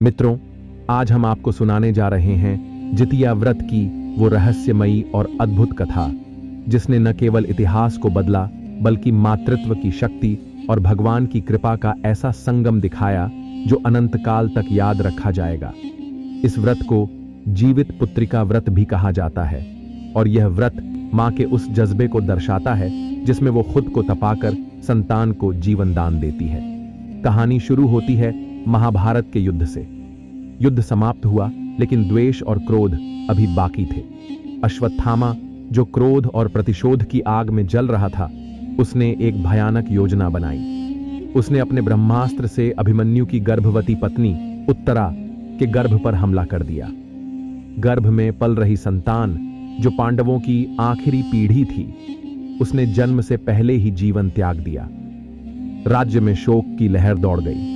मित्रों, आज हम आपको सुनाने जा रहे हैं जितिया व्रत की वो रहस्यमयी और अद्भुत कथा, जिसने न केवल इतिहास को बदला बल्कि मातृत्व की शक्ति और भगवान की कृपा का ऐसा संगम दिखाया जो अनंत काल तक याद रखा जाएगा। इस व्रत को जीवित पुत्रिका व्रत भी कहा जाता है और यह व्रत मां के उस जज्बे को दर्शाता है जिसमें वो खुद को तपाकर संतान को जीवन दान देती है। कहानी शुरू होती है महाभारत के युद्ध से। युद्ध समाप्त हुआ, लेकिन द्वेष और क्रोध अभी बाकी थे। अश्वत्थामा, जो क्रोध और प्रतिशोध की आग में जल रहा था, उसने एक भयानक योजना बनाई। उसने अपने ब्रह्मास्त्र से अभिमन्यु की गर्भवती पत्नी उत्तरा के गर्भ पर हमला कर दिया। गर्भ में पल रही संतान, जो पांडवों की आखिरी पीढ़ी थी, उसने जन्म से पहले ही जीवन त्याग दिया। राज्य में शोक की लहर दौड़ गई,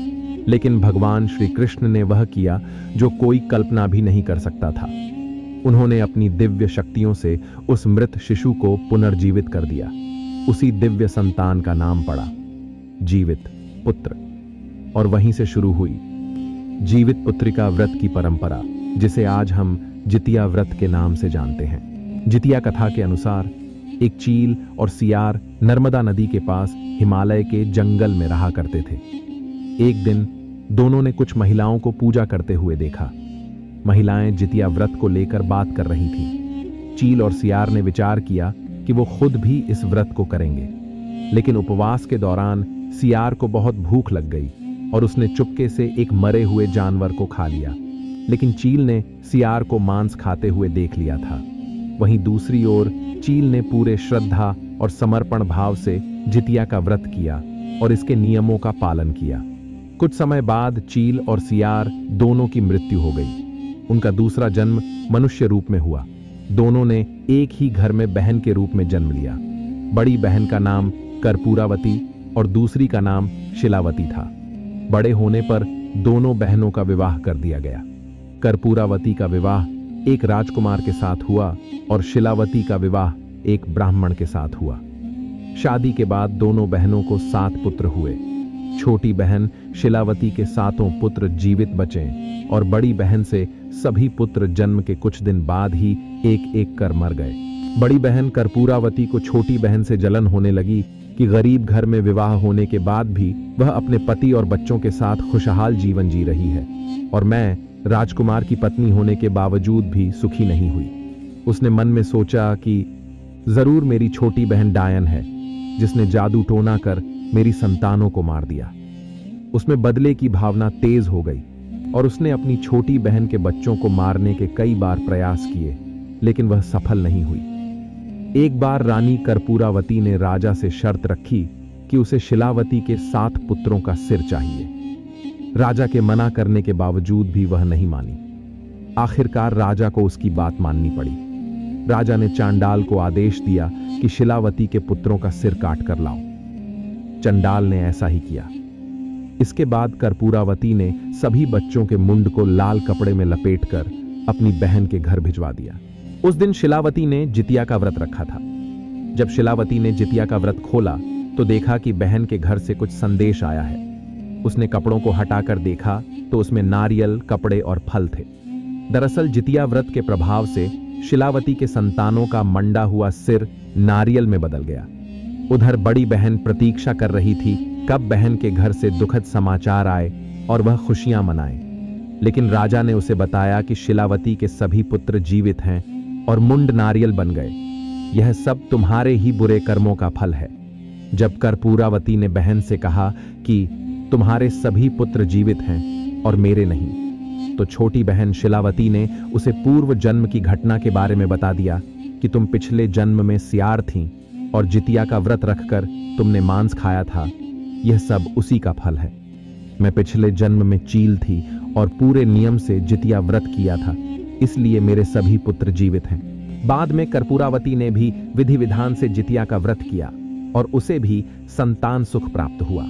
लेकिन भगवान श्री कृष्ण ने वह किया जो कोई कल्पना भी नहीं कर सकता था। उन्होंने अपनी दिव्य शक्तियों से उस मृत शिशु को पुनर्जीवित कर दिया। उसी दिव्य संतान का नाम पड़ा जीवित पुत्र, और वहीं से शुरू हुई जीवित पुत्रिका व्रत की परंपरा, जिसे आज हम जितिया व्रत के नाम से जानते हैं। जितिया कथा के अनुसार एक चील और सियार नर्मदा नदी के पास हिमालय के जंगल में रहा करते थे। एक दिन दोनों ने कुछ महिलाओं को पूजा करते हुए देखा। महिलाएं जितिया व्रत को लेकर बात कर रही थीं। चील और सियार ने विचार किया कि वो खुद भी इस व्रत को करेंगे, लेकिन उपवास के दौरान सियार को बहुत भूख लग गई और उसने चुपके से एक मरे हुए जानवर को खा लिया। लेकिन चील ने सियार को मांस खाते हुए देख लिया था। वहीं दूसरी ओर चील ने पूरे श्रद्धा और समर्पण भाव से जितिया का व्रत किया और इसके नियमों का पालन किया। कुछ समय बाद चील और सियार दोनों की मृत्यु हो गई। उनका दूसरा जन्म मनुष्य रूप में हुआ। दोनों ने एक ही घर में बहन के रूप में जन्म लिया। बड़ी बहन का नाम कर्पूरावती और दूसरी का नाम शिलावती था। बड़े होने पर दोनों बहनों का विवाह कर दिया गया। कर्पूरावती का विवाह एक राजकुमार के साथ हुआ और शिलावती का विवाह एक ब्राह्मण के साथ हुआ। शादी के बाद दोनों बहनों को 7 पुत्र हुए। छोटी बहन शिलावती के 7 पुत्र जीवित बचे और बड़ी बहन से सभी पुत्र जन्म के कुछ दिन बाद ही एक एक कर मर गए। बड़ी बहन कर्पूरावती को छोटी बहन से जलन होने लगी कि गरीब घर में विवाह होने के बाद भी वह अपने पति और बच्चों के साथ खुशहाल जीवन जी रही है, और मैं राजकुमार की पत्नी होने के बावजूद भी सुखी नहीं हुई। उसने मन में सोचा कि जरूर मेरी छोटी बहन डायन है, जिसने जादू टोना कर मेरी संतानों को मार दिया। उसमें बदले की भावना तेज हो गई और उसने अपनी छोटी बहन के बच्चों को मारने के कई बार प्रयास किए, लेकिन वह सफल नहीं हुई। एक बार रानी कर्पूरावती ने राजा से शर्त रखी कि उसे शिलावती के 7 पुत्रों का सिर चाहिए। राजा के मना करने के बावजूद भी वह नहीं मानी। आखिरकार राजा को उसकी बात माननी पड़ी। राजा ने चांडाल को आदेश दिया कि शिलावती के पुत्रों का सिर काट कर लाओ। चंडाल ने ऐसा ही किया। इसके बाद कर्पूरावती ने सभी बच्चों के मुंड को लाल कपड़े में लपेटकर अपनी बहन के घर भिजवा दिया। उस दिन शिलावती ने जितिया का व्रत रखा था। जब शिलावती ने जितिया का व्रत खोला तो देखा कि बहन के घर से कुछ संदेश आया है। उसने कपड़ों को हटाकर देखा तो उसमें नारियल, कपड़े और फल थे। दरअसल जितिया व्रत के प्रभाव से शिलावती के संतानों का मंडा हुआ सिर नारियल में बदल गया। उधर बड़ी बहन प्रतीक्षा कर रही थी कब बहन के घर से दुखद समाचार आए और वह खुशियां मनाए। लेकिन राजा ने उसे बताया कि शिलावती के सभी पुत्र जीवित हैं और मुंड नारियल बन गए। यह सब तुम्हारे ही बुरे कर्मों का फल है। जब कर्पूरावती ने बहन से कहा कि तुम्हारे सभी पुत्र जीवित हैं और मेरे नहीं, तो छोटी बहन शिलावती ने उसे पूर्व जन्म की घटना के बारे में बता दिया कि तुम पिछले जन्म में सियार थीं और जितिया का व्रत रखकर तुमने मांस खाया था। यह सब उसी का फल है। मैं पिछले जन्म में चील थी और पूरे नियम से जितिया व्रत किया था, इसलिए मेरे सभी पुत्र जीवित हैं। बाद में कर्पूरावती ने भी विधि विधान से जितिया का व्रत किया और उसे भी संतान सुख प्राप्त हुआ।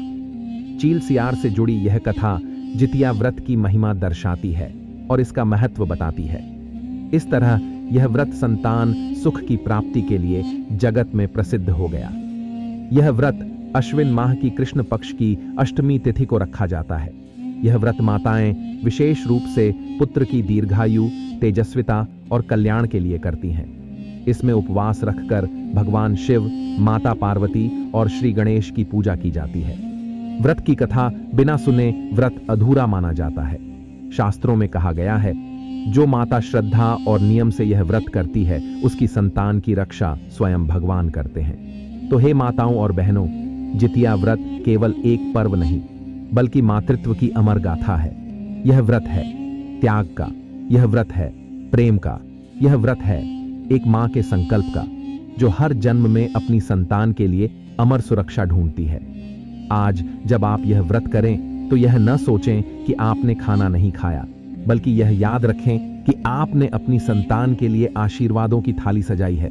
चील सियार से जुड़ी यह कथा जितिया व्रत की महिमा दर्शाती है और इसका महत्व बताती है। इस तरह यह व्रत संतान सुख की प्राप्ति के लिए जगत में प्रसिद्ध हो गया। यह व्रत अश्विन माह की कृष्ण पक्ष की अष्टमी तिथि को रखा जाता है। यह व्रत माताएं विशेष रूप से पुत्र की दीर्घायु, तेजस्विता और कल्याण के लिए करती हैं। इसमें उपवास रखकर भगवान शिव, माता पार्वती और श्री गणेश की पूजा की जाती है। व्रत की कथा बिना सुने व्रत अधूरा माना जाता है। शास्त्रों में कहा गया है, जो माता श्रद्धा और नियम से यह व्रत करती है, उसकी संतान की रक्षा स्वयं भगवान करते हैं। तो हे माताओं और बहनों, जितिया व्रत केवल एक पर्व नहीं, बल्कि मातृत्व की अमर गाथा है। यह व्रत है त्याग का, यह व्रत है प्रेम का, यह व्रत है एक मां के संकल्प का, जो हर जन्म में अपनी संतान के लिए अमर सुरक्षा ढूंढती है। आज जब आप यह व्रत करें तो यह न सोचें कि आपने खाना नहीं खाया, बल्कि यह याद रखें कि आपने अपनी संतान के लिए आशीर्वादों की थाली सजाई है।